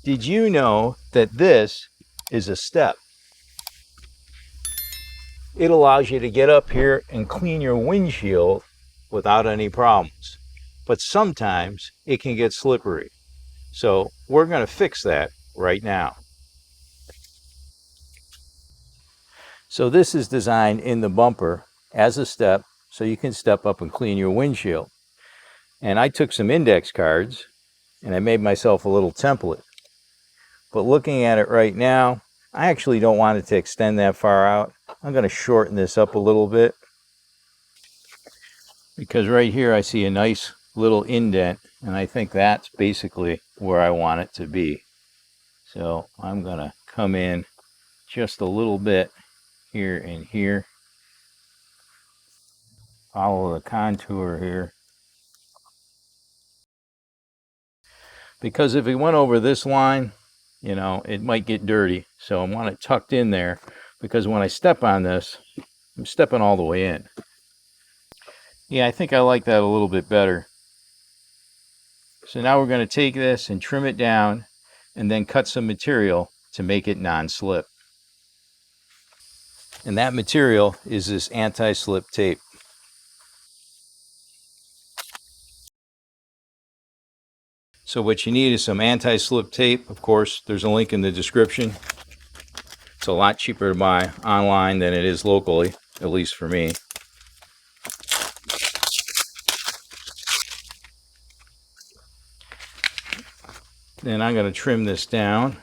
Did you know that this is a step? It allows you to get up here and clean your windshield without any problems. But sometimes it can get slippery. So we're going to fix that right now. So this is designed in the bumper as a step so you can step up and clean your windshield. And I took some index cards and I made myself a little template. But looking at it right now, I actually don't want it to extend that far out. I'm going to shorten this up a little bit, because right here I see a nice little indent, and I think that's basically where I want it to be. So I'm going to come in just a little bit here and here. Follow the contour here. Because if we went over this line, you know, it might get dirty. So I want it tucked in there, because when I step on this, I'm stepping all the way in. Yeah, I think I like that a little bit better. So now we're going to take this and trim it down and then cut some material to make it non-slip. And that material is this anti-slip tape. So what you need is some anti-slip tape. Of course, there's a link in the description. It's a lot cheaper to buy online than it is locally, at least for me. Then I'm going to trim this down.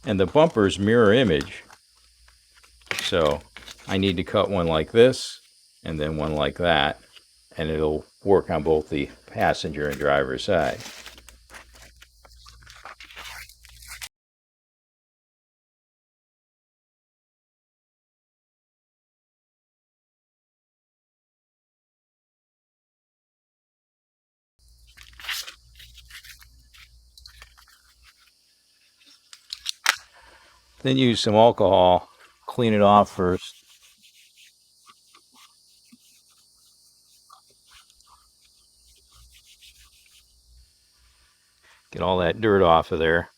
And the bumper's mirror image. So I need to cut one like this and then one like that, and it'll work on both the passenger and driver's side. Then use some alcohol, clean it off first. Get all that dirt off of there.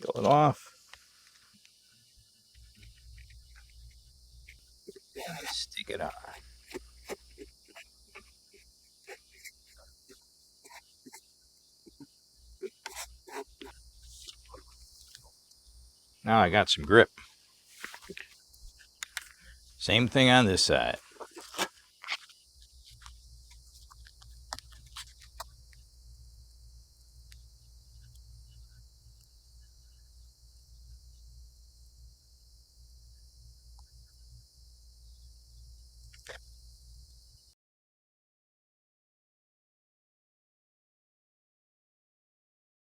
Peel it off. And stick it on. Now I got some grip. Same thing on this side.